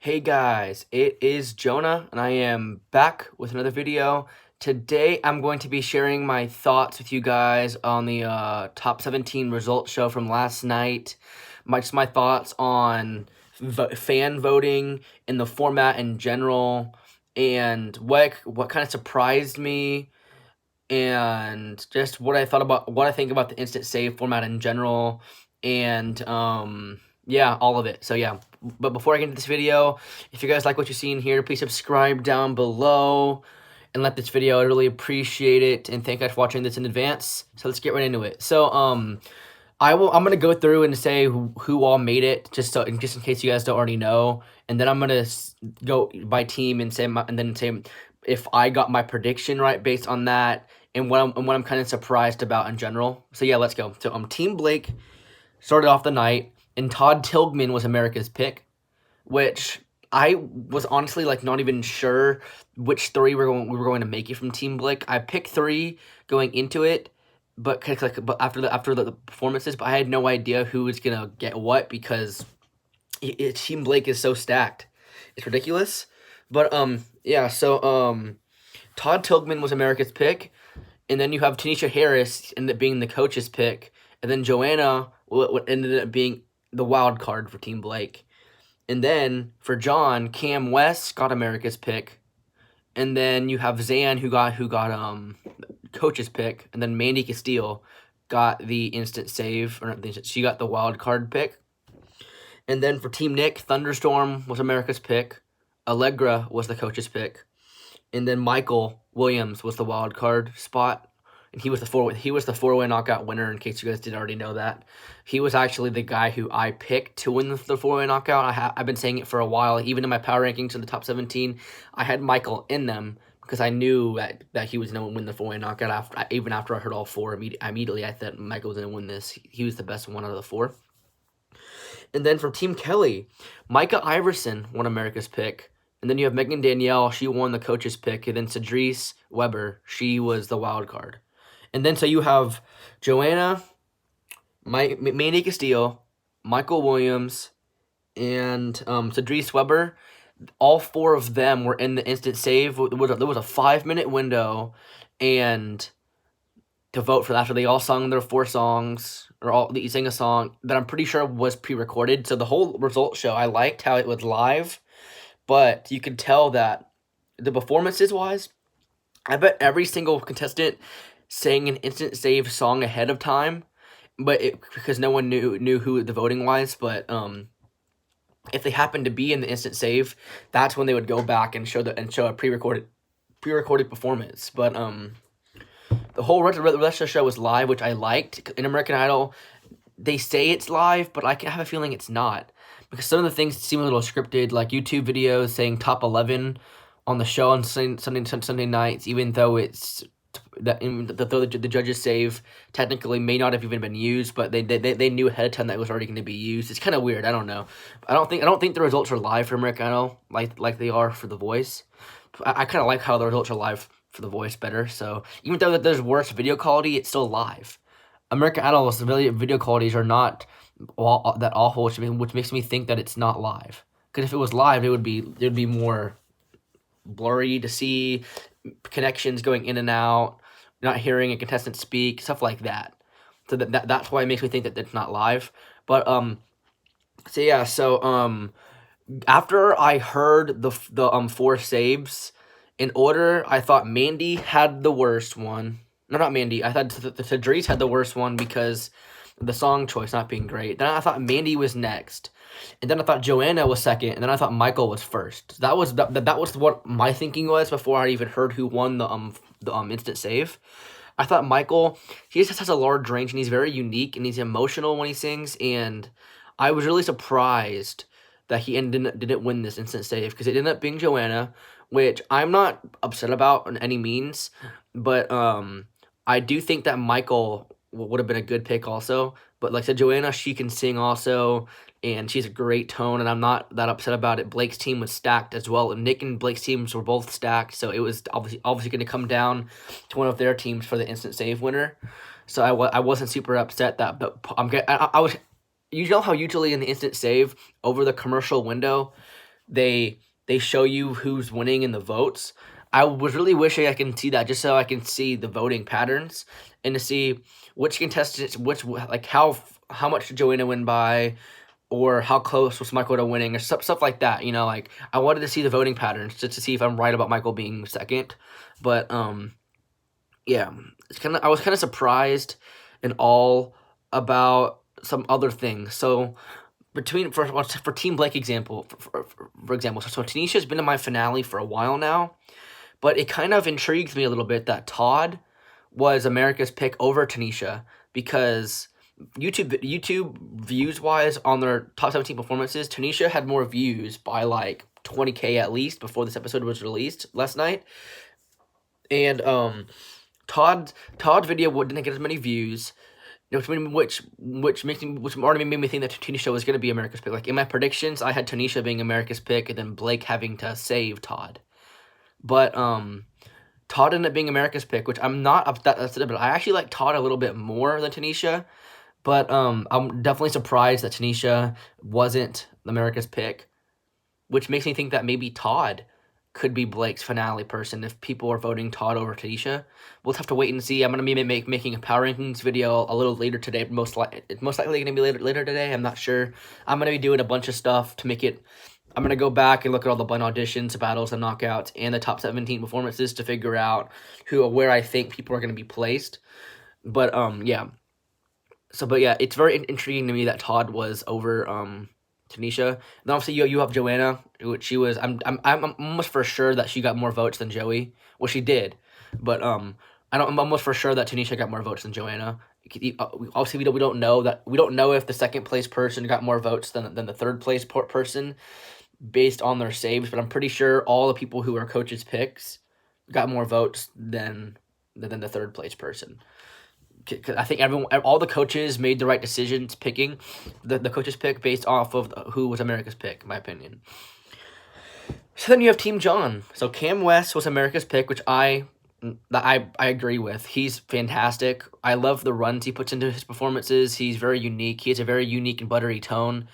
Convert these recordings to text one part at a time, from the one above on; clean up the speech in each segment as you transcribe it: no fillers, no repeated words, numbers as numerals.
Hey guys, it is Jonah and I am back with another video. Today I'm going to be sharing my thoughts with you guys on the top 17 results show from last night. My thoughts on fan voting and the format in general, and what kind of surprised me, and just what I think about the instant save format in general, and yeah, all of it. So yeah, but before I get into this video, if you guys like what you're seeing here, please subscribe down below and like this video. I really appreciate it, and thank you guys for watching this in advance. So let's get right into it. So I'm gonna go through and say who all made it, just in case you guys don't already know, and then I'm gonna go by team and then say if I got my prediction right based on that, and what I'm kind of surprised about in general. So yeah, let's go. So Team Blake started off the night, and Todd Tilghman was America's pick, which I was honestly like not even sure which three we were going to make it from Team Blake. I picked three going into it, but after the performances, but I had no idea who was gonna get what because Team Blake is so stacked. It's ridiculous. But yeah, so Todd Tilghman was America's pick, and then you have Tanisha Harris ended up being the coach's pick, and then Joanna what ended up being the wild card for Team Blake. And then for John, Cam West got America's pick, and then you have Zan who got coach's pick, and then Mandy Castile got the instant save, or not she got the wild card pick. And then for Team Nick, Thunderstorm was America's pick, Allegra was the coach's pick, and then Michael Williams was the wild card spot, and he was the four-way knockout winner. In case you guys didn't already know that, he was actually the guy who I picked to win the four-way knockout. I've been saying it for a while. Even in my power rankings in the top 17, I had Michael in them because I knew that he was going to win the four-way knockout. Even after I heard all four, immediately I thought Michael was going to win this. He was the best one out of the four. And then for Team Kelly, Micah Iverson won America's pick. And then you have Megan Danielle, she won the coach's pick. And then Cedrice Weber, she was the wild card. And then so you have Joanna, Mandy Castile, Michael Williams, and Cedrice Weber. All four of them were in the instant save. There was a 5-minute window, and to vote for that after they all sung their 4 songs, or they sang a song that I'm pretty sure was pre-recorded. So the whole result show, I liked how it was live, but you could tell that the performances wise, I bet every single contestant sang an instant save song ahead of time, but because no one knew who the voting was. But if they happened to be in the instant save, that's when they would go back and show a pre-recorded performance. But the whole rest of the show was live, which I liked. In American Idol, they say it's live, but I have a feeling it's not, because some of the things seem a little scripted, like YouTube videos saying top 11 on the show on Sunday nights, even though it's the judges save technically may not have even been used, but they knew ahead of time that it was already going to be used. It's kind of weird. I don't know. I don't think the results are live for American Idol like they are for The Voice. I kind of like how the results are live for The Voice better. So even though that there's worse video quality, it's still live. American Idol's video qualities are not that awful, which makes me think that it's not live. Because if it was live, it would be more blurry to see, connections going in and out, not hearing a contestant speak, stuff like that. So that's why it makes me think that it's not live. But so yeah, so after I heard the 4 saves in order, I thought Mandy had the worst one. No, not Mandy. I thought Cedrice had the worst one because of the song choice not being great. Then I thought Mandy was next, and then I thought Joanna was second, and then I thought Michael was first. So that was what my thinking was before I even heard who won the instant save. I thought Michael, he just has a large range, and he's very unique, and he's emotional when he sings, and I was really surprised that he didn't win this instant save, because it ended up being Joanna, which I'm not upset about in any means, but I do think that Michael would have been a good pick also. But like I said, Joanna, she can sing also, and she's a great tone, and I'm not that upset about it. Blake's team was stacked as well, and Nick and Blake's teams were both stacked, so it was obviously going to come down to one of their teams for the instant save winner. So I wasn't super upset that, but I was. You know how usually in the instant save over the commercial window, they show you who's winning in the votes. I was really wishing I can see that, just so I can see the voting patterns and to see which contestants, like how much did Joanna win by, or how close was Michael to winning, or stuff like that. You know, like I wanted to see the voting patterns just to see if I'm right about Michael being second. But yeah, I was kind of surprised and all about some other things. So for Team Blake example, for example, so Tanisha's been in my finale for a while now, but it kind of intrigues me a little bit that Todd was America's pick over Tanisha, because YouTube views wise on their top 17 performances, Tanisha had more views by like 20K at least before this episode was released last night, and Todd's video didn't get as many views, which already made me think that Tanisha was going to be America's pick. Like in my predictions, I had Tanisha being America's pick and then Blake having to save Todd. But Todd ended up being America's pick, which I'm not upset about. I actually like Todd a little bit more than Tanisha, but I'm definitely surprised that Tanisha wasn't America's pick, which makes me think that maybe Todd could be Blake's finale person if people are voting Todd over Tanisha. We'll have to wait and see. I'm going to be making a power rankings video a little later today. It's most likely going to be later today. I'm not sure. I'm going to be doing a bunch of stuff to make it. I'm going to go back and look at all the blind auditions, battles, and knockouts, and the top 17 performances to figure out where I think people are going to be placed. But, yeah. But yeah, it's very intriguing to me that Todd was over, Tanisha. And obviously you have Joanna, which she was. I'm almost for sure that she got more votes than Joey. Well, she did, but I'm almost for sure that Tanisha got more votes than Joanna. Obviously, we don't know that. We don't know if the second place person got more votes than the third place person based on their saves. But I'm pretty sure all the people who are coaches' picks got more votes than the third place person. I think all the coaches made the right decisions picking the coaches pick based off of who was America's pick, in my opinion. So then you have Team John. So Cam West was America's pick, which I agree with. He's fantastic. I love the runs he puts into his performances. He's very unique. He has a very unique and buttery tone,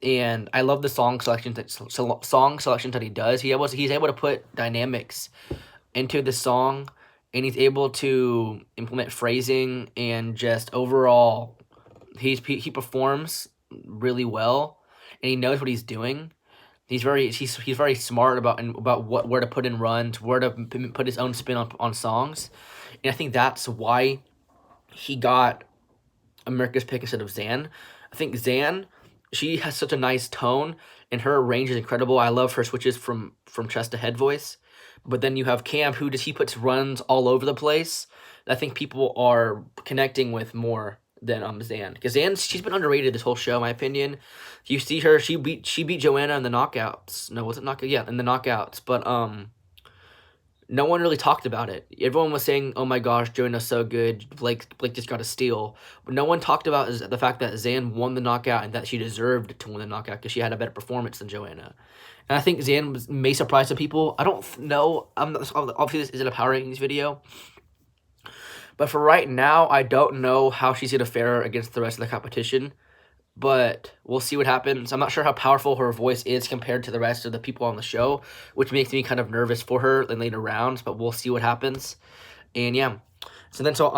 and I love the song selection that he does. He's able to put dynamics into the song, and he's able to implement phrasing and just overall, he performs really well, and he knows what he's doing. He's very smart about where to put in runs, where to put his own spin on songs, and I think that's why he got America's pick instead of Zan. I think Zan, she has such a nice tone, and her range is incredible. I love her switches from chest to head voice. But then you have Cam, he puts runs all over the place. I think people are connecting with more than Zan, because Zan, she's been underrated this whole show, in my opinion. You see her, she beat Joanna in the knockouts. No, was it knockout? Yeah, in the knockouts. But no one really talked about it. Everyone was saying, "Oh my gosh, Joanna's so good. Blake just got a steal." But no one talked about the fact that Zan won the knockout and that she deserved to win the knockout because she had a better performance than Joanna. And I think Zan may surprise some people. I don't know. Obviously, this isn't a power rankings video. But for right now, I don't know how she's going to fare against the rest of the competition. But we'll see what happens. I'm not sure how powerful her voice is compared to the rest of the people on the show, which makes me kind of nervous for her in later rounds. But we'll see what happens. And yeah. So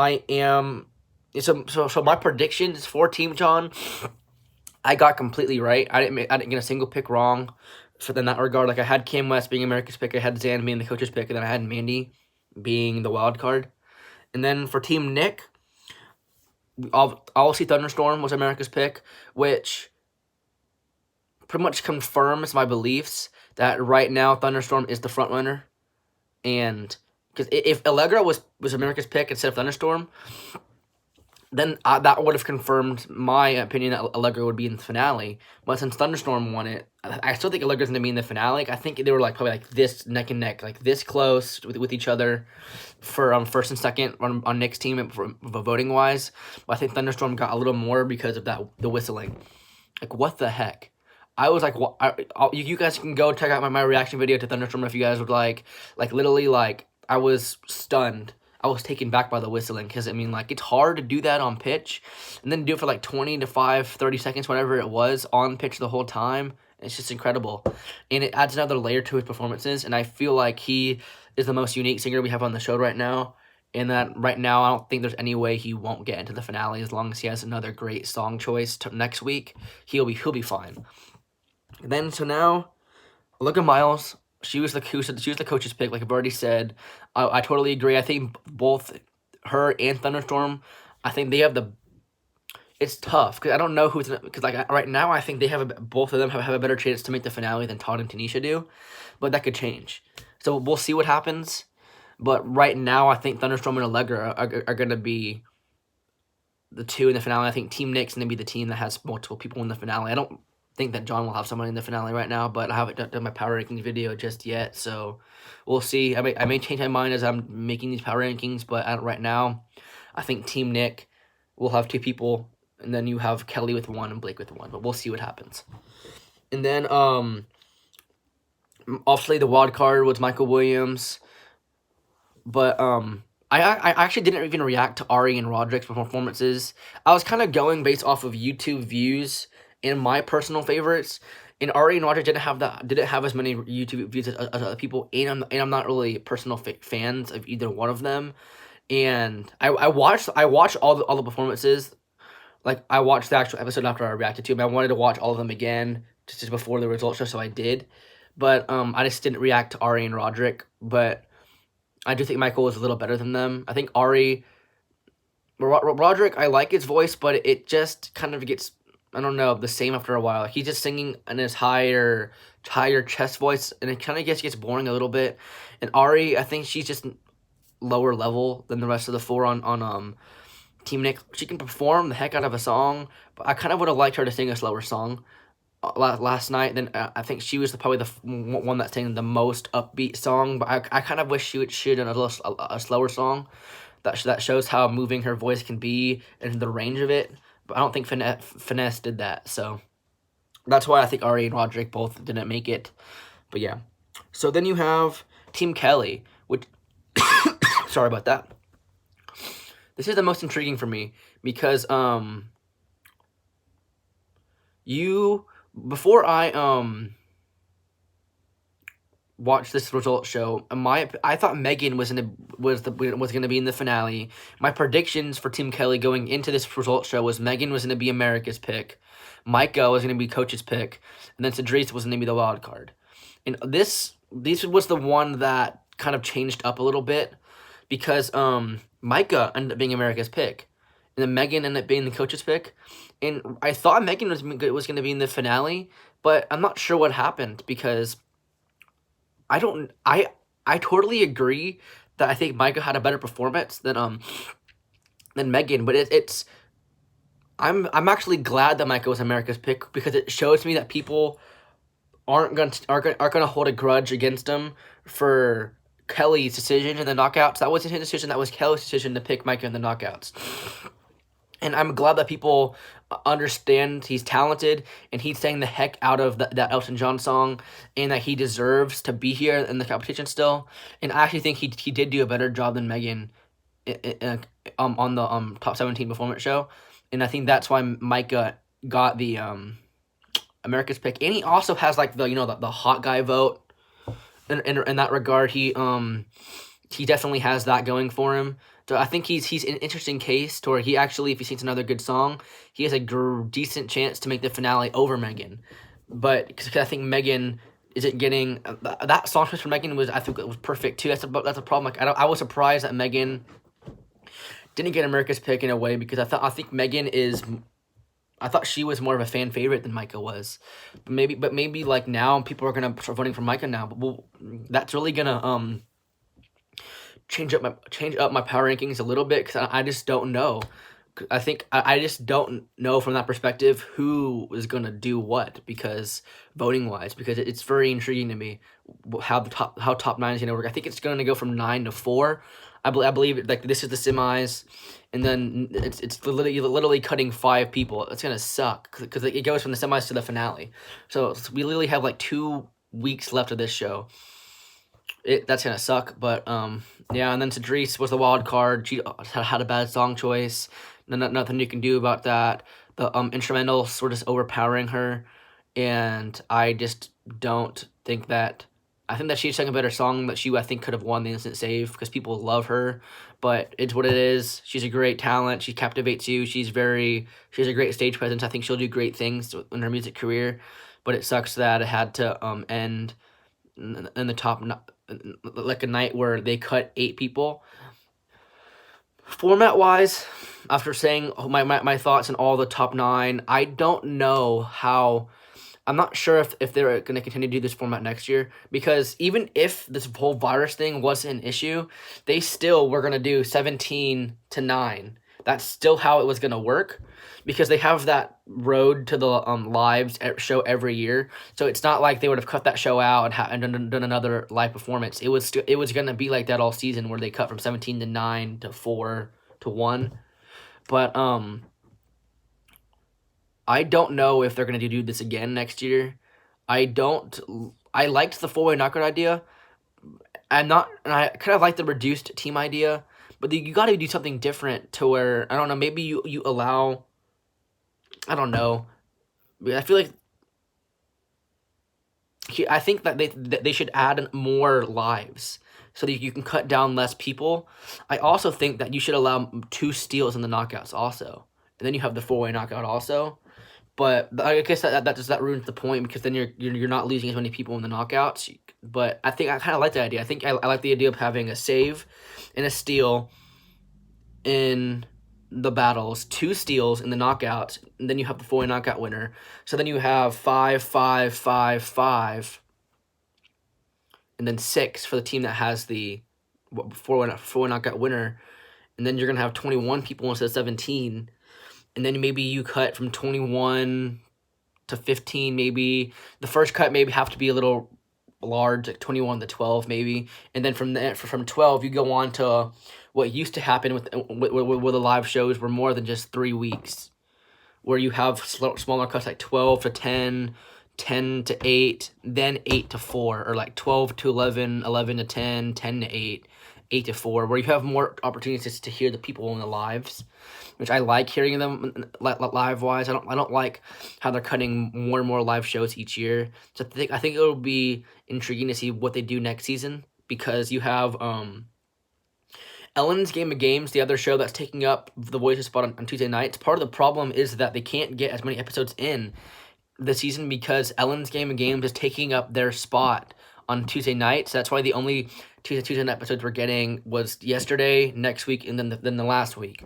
my predictions for Team John, I got completely right. I didn't get a single pick wrong. So in that regard, like I had Cam West being America's pick, I had Zan being the coach's pick, and then I had Mandy being the wild card. And then for Team Nick, obviously Thunderstorm was America's pick, which pretty much confirms my beliefs that right now Thunderstorm is the front runner. And because if Allegra was America's pick instead of Thunderstorm, then that would have confirmed my opinion that Allegra would be in the finale. But since Thunderstorm won it, I still think Allegra's going to be in the finale. I think they were probably this neck and neck, this close with each other for first and second on Nick's team voting wise. But I think Thunderstorm got a little more because of the whistling. What the heck? I was like, you guys can go check out my reaction video to Thunderstorm if you guys would like. Literally, I was stunned. I was taken back by the whistling because, it's hard to do that on pitch and then do it for 20 to 30 seconds, whatever it was, on pitch the whole time. It's just incredible, and it adds another layer to his performances. And I feel like he is the most unique singer we have on the show right now. And that right now, I don't think there's any way he won't get into the finale as long as he has another great song choice next week. He'll be fine. And then so now, look at Miles. She was the coach's pick, like I've already said. I totally agree. I think both her and Thunderstorm, I think they have the. It's tough because I don't know who's because like right now I think they have both of them have a better chance to make the finale than Todd and Tanisha do, but that could change. So we'll see what happens. But right now I think Thunderstorm and Allegra are going to be the two in the finale. I think Team Nick's going to be the team that has multiple people in the finale. I don't think that John will have someone in the finale right now, but I haven't done my power rankings video just yet, so we'll see. I may change my mind as I'm making these power rankings, but right now, I think Team Nick will have two people, and then you have Kelly with one and Blake with one, but we'll see what happens. And then, obviously the wild card was Michael Williams, but I actually didn't even react to Ari and Roderick's performances. I was kind of going based off of YouTube views and my personal favorites. And Ari and Roderick didn't have as many YouTube views as other people, and I'm not really personal fans of either one of them. And I watched all the performances. Like I watched the actual episode after I reacted to them. I wanted to watch all of them again just before the results show, so I did. But I just didn't react to Ari and Roderick. But I do think Michael was a little better than them. I think Roderick, I like his voice, but it just kind of gets, I don't know, the same after a while. Like, he's just singing in his higher chest voice, and it kind of gets boring a little bit. And Ari, I think she's just lower level than the rest of the four on Team Nick. She can perform the heck out of a song, but I kind of would have liked her to sing a slower song last night. Then I think she was probably the one that sang the most upbeat song, but I kind of wish she would shoot a slower song that shows how moving her voice can be and the range of it. But I don't think Finesse did that, so that's why I think Ari and Roderick both didn't make it. But yeah, so then you have Team Kelly, which sorry about that. This is the most intriguing for me because before I watched this result show, I thought Megan was gonna be in the finale. My predictions for Team Kelly going into this result show was Megan was gonna be America's pick, Micah was gonna be Coach's pick, and then Cedrice was gonna be the wild card. And this was the one that kind of changed up a little bit because Micah ended up being America's pick, and then Megan ended up being the Coach's pick. And I thought Megan was going to be in the finale, but I'm not sure what happened because I totally agree that I think Micah had a better performance than Megan, but I'm actually glad that Micah was America's pick because it shows me that people aren't gonna hold a grudge against him for Kelly's decision in the knockouts. That wasn't his decision. That was Kelly's decision to pick Micah in the knockouts. And I'm glad that people understand he's talented and he sang the heck out of that Elton John song and that he deserves to be here in the competition still. And I actually think he did do a better job than Megan on the Top 17 performance show. And I think that's why Micah got the America's pick. And he also has like the hot guy vote. In that regard, he definitely has that going for him. So I think he's an interesting case to where he actually, if he sings another good song, he has a decent chance to make the finale over Megan. But because I think Megan isn't getting that song choice for Megan I think it was perfect too. That's a problem. Like I was surprised that Megan didn't get America's pick in a way because I thought she was more of a fan favorite than Micah was. But maybe like now people are gonna start voting for Micah now. But that's really gonna change up my power rankings a little bit because I just don't know. I think I just don't know from that perspective who is gonna do what because voting wise because it's very intriguing to me how top 9 is gonna work. I think it's gonna go from 9 to 4. I believe like this is the semis, and then it's literally cutting 5 people. It's gonna suck because it goes from the semis to the finale. So we literally have like 2 weeks left of this show. That's gonna suck, but yeah. And then Cedrice was the wild card. She had a bad song choice. Nothing you can do about that. The instrumentals were just overpowering her, and I just don't think that. I think that she sang a better song, that I think could have won the instant save because people love her. But it's what it is. She's a great talent. She captivates you. She has a great stage presence. I think she'll do great things in her music career. But it sucks that it had to end in the top, like a night where they cut 8 people. Format wise, after saying my thoughts on all the top 9, I don't know how. I'm not sure if they're going to continue to do this format next year, because even if this whole virus thing wasn't an issue, they still were going to do 17 to 9. That's still how it was going to work, because they have that road to the lives show every year. So it's not like they would have cut that show out and done another live performance. It was going to be like that all season, where they cut from 17 to 9 to 4 to 1. But I don't know if they're going to do this again next year. I liked the 4-way knockout idea. And I kind of like the reduced team idea, but you got to do something different to where, I don't know, maybe you allow, I don't know. I feel like I think that they should add more lives so that you can cut down less people. I also think that you should allow 2 steals in the knockouts also. And then you have the 4-way knockout also. But I guess that ruins the point, because then you're not losing as many people in the knockouts. But I think I kind of like that idea. I think I like the idea of having a save and a steal in the battles, 2 steals in the knockouts, and then you have the 4-way knockout winner. So then you have 5, 5, 5, 5, and then 6 for the team that has the 4-way knockout winner. And then you're gonna have 21 people instead of 17. And then maybe you cut from 21 to 15, maybe. The first cut maybe have to be a little large, like 21 to 12 maybe. And then from 12, you go on to what used to happen with where the live shows were more than just 3 weeks, where you have smaller cuts like 12 to 10, 10 to 8, then 8 to 4, or like 12 to 11, 11 to 10, 10 to 8, 8 to 4, where you have more opportunities to hear the people in the lives, which I like hearing them live-wise. I don't like how they're cutting more and more live shows each year. So I think it'll be intriguing to see what they do next season, because you have Ellen's Game of Games, the other show that's taking up the Voices spot on Tuesday nights. Part of the problem is that they can't get as many episodes in the season because Ellen's Game of Games is taking up their spot on Tuesday nights. That's why the only Tuesday night episodes we're getting was yesterday, next week, and then the last week.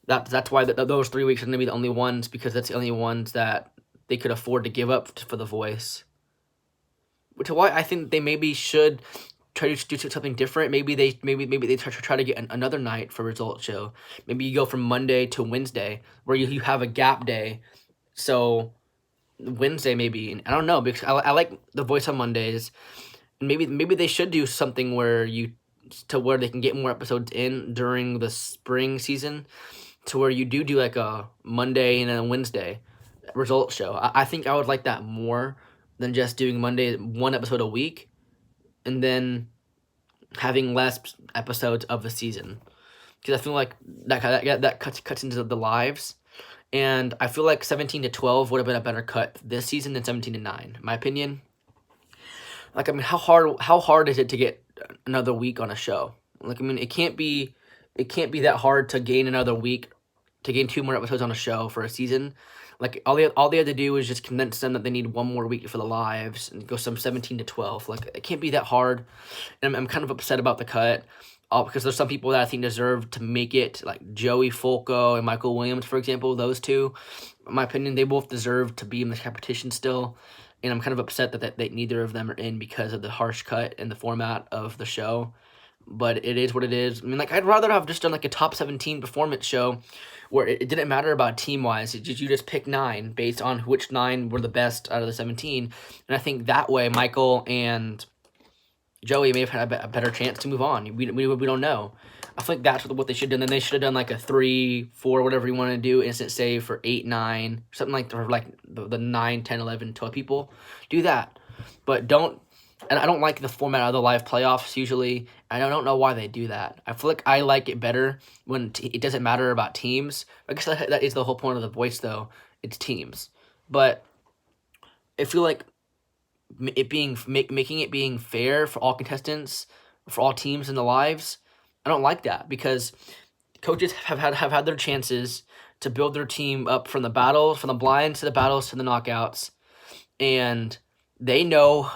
That's why those 3 weeks are going to be the only ones, because that's the only ones that they could afford to give up for The Voice. Which is why I think they maybe should try to do something different. Maybe they try to get another night for result show. Maybe you go from Monday to Wednesday, where you have a gap day. So Wednesday maybe, and I don't know, because I like The Voice on Mondays. And maybe they should do something where they can get more episodes in during the spring season, to where you do like a Monday and then a Wednesday result show. I think I would like that more than just doing Monday, 1 episode a week, and then having less episodes of the season. Because I feel like that cuts into the lives. And I feel like 17 to 12 would have been a better cut this season than 17 to 9, in my opinion. Like, I mean, how hard is it to get another week on a show? Like, I mean, it can't be that hard to gain another week, to gain 2 more episodes on a show for a season. Like, all they had to do is just convince them that they need 1 more week for the lives and go from 17 to 12. Like, it can't be that hard. And I'm kind of upset about the cut, because there's some people that I think deserve to make it, like Joey Fulco and Michael Williams, for example. Those two, in my opinion, they both deserve to be in the competition still. And I'm kind of upset that neither of them are in because of the harsh cut and the format of the show. But it is what it is. I mean, like, I'd rather have just done like a top 17 performance show where it didn't matter about team-wise. You just pick 9 based on which 9 were the best out of the 17. And I think that way Michael and Joey may have had a better chance to move on. We don't know. I think that's what they should have done. Then they should have done like a 3, 4, whatever you want to do, instant save for 8, 9, something like the 9, 10, 11, 12 people. Do that. But don't. And I don't like the format of the live playoffs usually, and I don't know why they do that. I feel like I like it better when it doesn't matter about teams. I guess that is the whole point of The Voice, though. It's teams. But I feel like making it being fair for all contestants, for all teams in the lives. I don't like that because coaches have had their chances to build their team up from the battles, from the blinds to the battles to the knockouts, and they know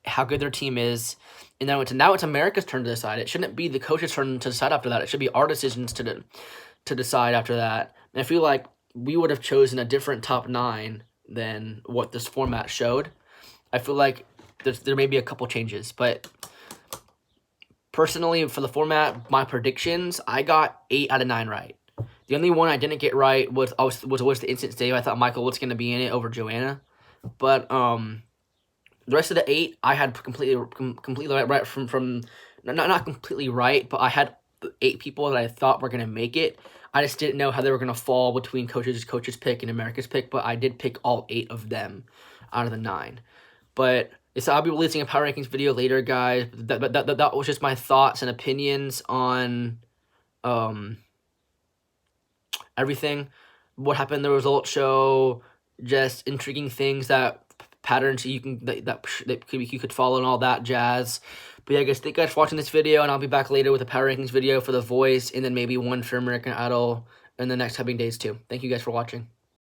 how good their team is. And now it's America's turn to decide. It shouldn't be the coach's turn to decide after that. It should be our decisions to decide after that. And I feel like we would have chosen a different top 9 than what this format showed. I feel like there may be a couple changes, but personally, for the format, my predictions, I got 8 out of 9 right. The only one I didn't get right was the instant save. I thought Michael was going to be in it over Joanna, but the rest of the 8 I had completely right from not completely right, but I had 8 people that I thought were going to make it. I just didn't know how they were going to fall between coach's pick and America's pick, but I did pick all 8 of them out of the 9. But I'll be releasing a power rankings video later, guys. That was just my thoughts and opinions on everything. What happened in the results show, just intriguing things, patterns you could follow and all that jazz. But yeah, guys, thank you guys for watching this video, and I'll be back later with a power rankings video for The Voice, and then maybe one for American Idol in the next coming days too. Thank you guys for watching.